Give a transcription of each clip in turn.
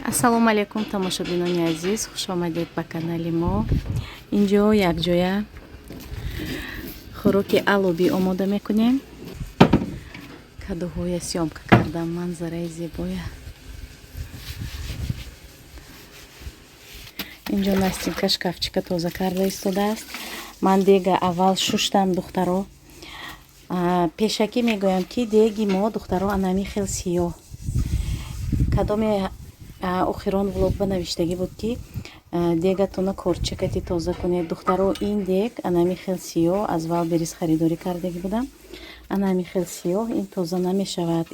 ассалому алайкум тамошобинони азиз, хуш омадед ба канали мо. Инҷо якҷоя хӯроки алоби омода мекунем. Кадуҳоя сёмка кардам, манзараи зебоя. инҷо Настинка шкафчика тоза карда истодааст. Ман дега аввал шуштам духтаро. Пешакӣ мегӯям ки деги мо духтаро анами хел сиёҳ. Кадоме охирон влогба навиштагӣ буд ки дегатона корчакати тоза кунед. Духтаро ин дег анами хел сиёҳ аз Валберис харидорӣ кардаги будам. Анами хел сиёҳ, ин тоза намешавад.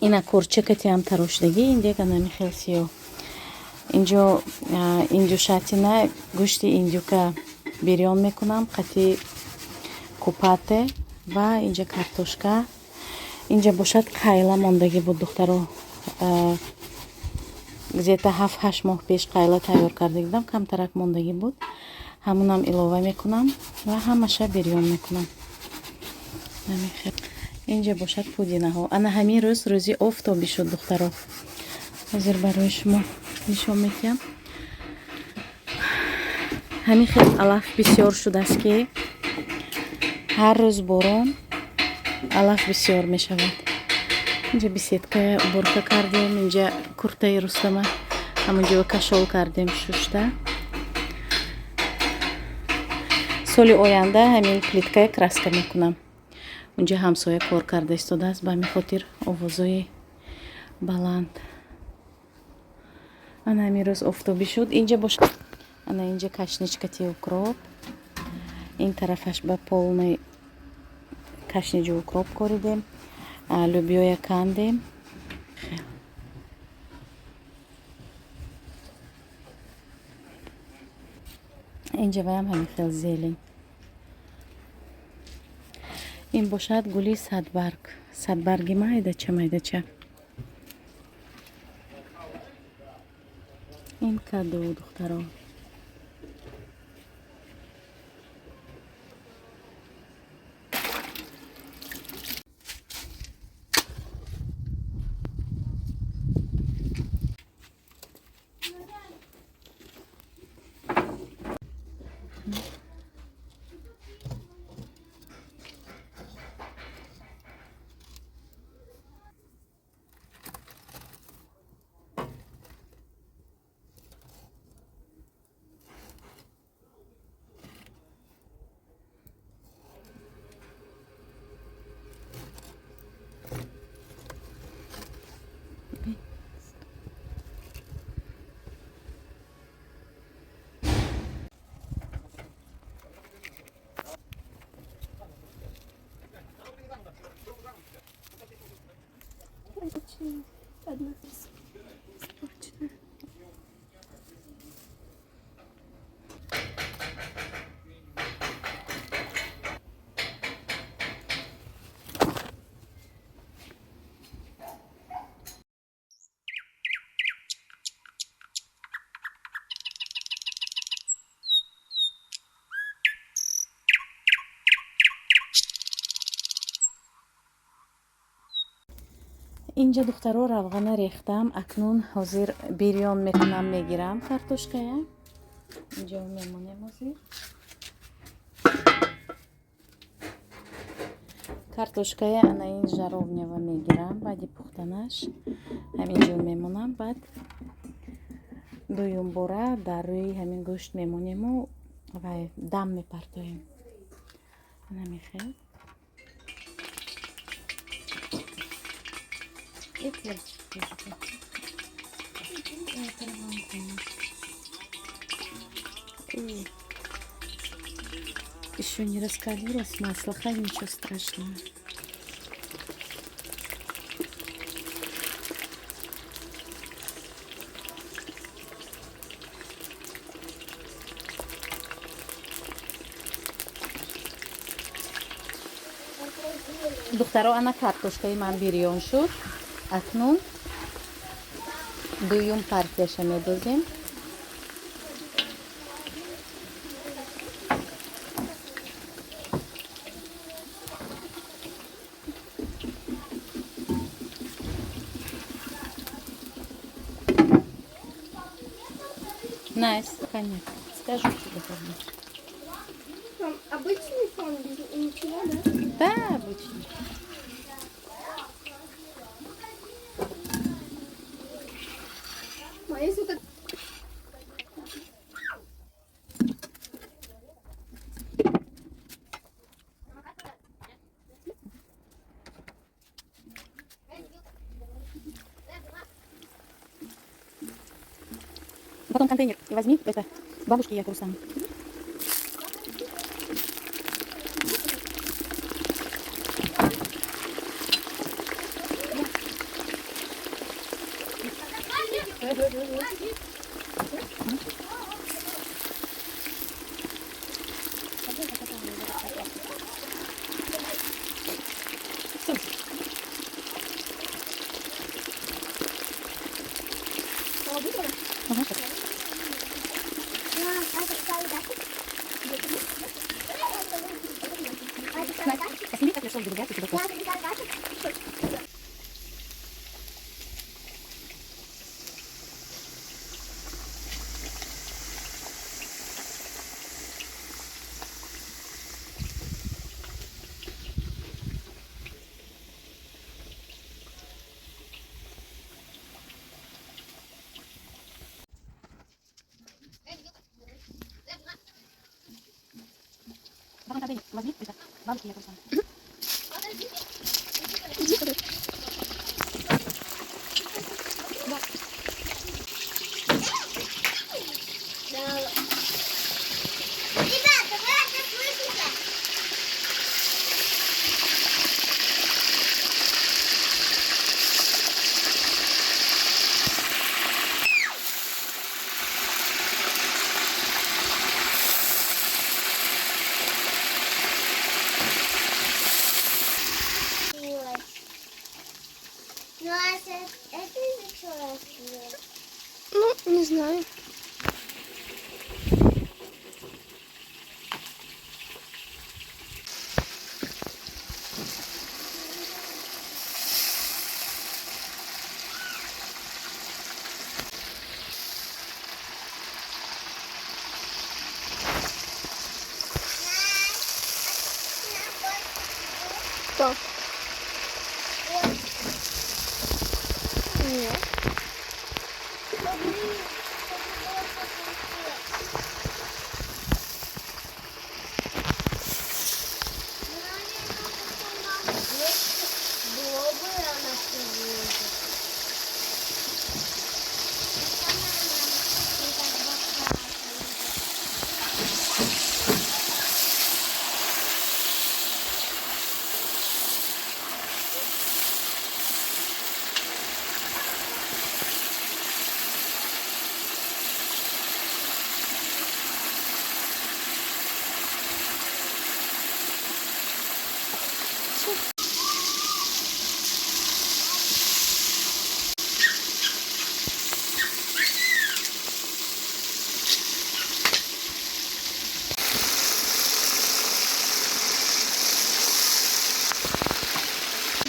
Ина корчакати ам тарошдагӣ, ин дег анами хел сиёҳ. Инҷо индюшатина гӯшти индюка бирён мекунам, қати купате ва инҷа картошка. Инҷа бошад қайла мондаги буд духтаро. Где-то 7-8 моҳ пеш қайла тайёр карда будам, камтарак мондаги буд. Ҳамунам илова мекунам ва ҳамаша бирён мекунам. Инҷа бошад пудинаҳо. Ана ҳамин рӯз рӯзи офтобӣ шуд духтаро. ҳозир барои шумо нишон медиҳам. ҳамин хел алаф бисёр шудааст ки ҳар рӯз борон алаф бисёр мешавад. инҷа беседка уборка кардем, инҷа куртаи Рустама ҳамунҷо кашол кардем шушта. соли оянда ҳамин плиткаи краска мекунам. унҷа ҳамсоя кор карда истодааст, ба ҳамин хотир овозои баланд. ана ҳамин рӯз офтобӣ шуд. Инҷа бошад ана инҷа кашничкати укроп, ин тарафаш ба полный кашниҷи укроп коридем, любёя кандем. инҷа ваям ҳамин хел зелен. ин бошад гули садбарг, садбарги майдача. ин каду духтаро. инҷа духтаро равғана рехтам. Акнун ҳозир бирён мекунам, мегирам картошкая. инҷо мемонем ҳозир. Картошкая ана ин жаровнява мегирам, баъди пухтанаш ҳаминҷо мемонам. баъд дуюм бора дар рӯи ҳамин гӯшт мемонему ва дам мепартоем. ана мехел Еще не раскалилось масло, хай ничего страшного. духтаро ана картошкаи ман бирён шуд. акнун дуюм партияша медозем. Настя, конечно. Скажу тебе потом. Там обычный фон, без ничего, да? Да, обычно. А если так... Потом контейнер и возьми, это бабушке я сам. Ага, так. Посмотри, как я шел добавлять, и туда. Потом контейнер возьми, это бабушке я сам. Ребята, вы это слышите? Ну, а это из-за чего раскрылось? Ну, не знаю. Что? Нет. Было бы она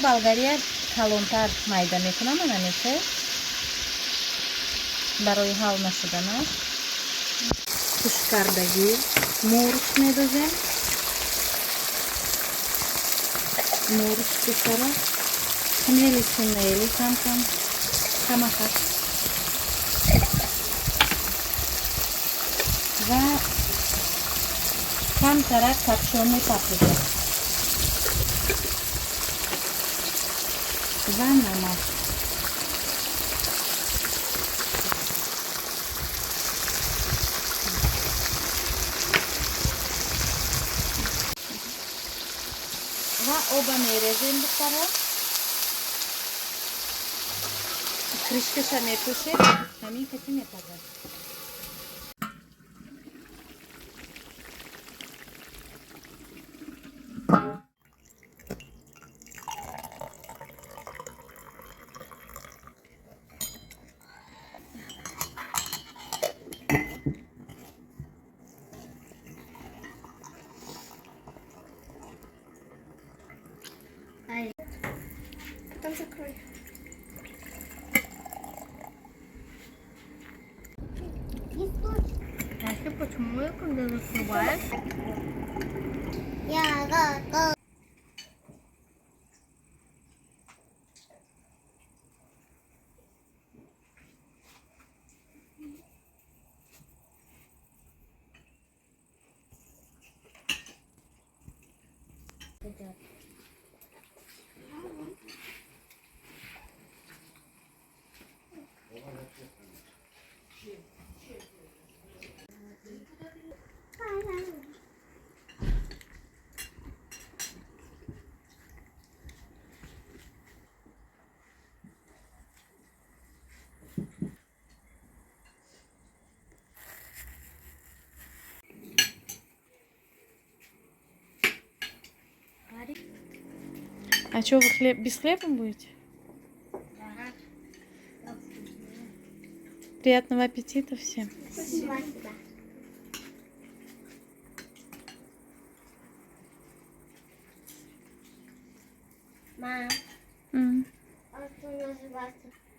Болгария калонтар майда мекунам ҳамеша барои ҳал нашуданаш хушк кардагӣ мурч медозем. Мурч бисара хмели сунели кам-кам камахак ва камтарак копченый паприка ва намак. Ва оба мерезем бухара. Крышкаша мепушем, ҳамин хати мепазад. Потом закрой. Листочек. Объясни, почему я, когда закрываешь, Я готов. А что, вы без хлеба будете? Приятного аппетита всем. Спасибо тебе. Мам, М. а что называется?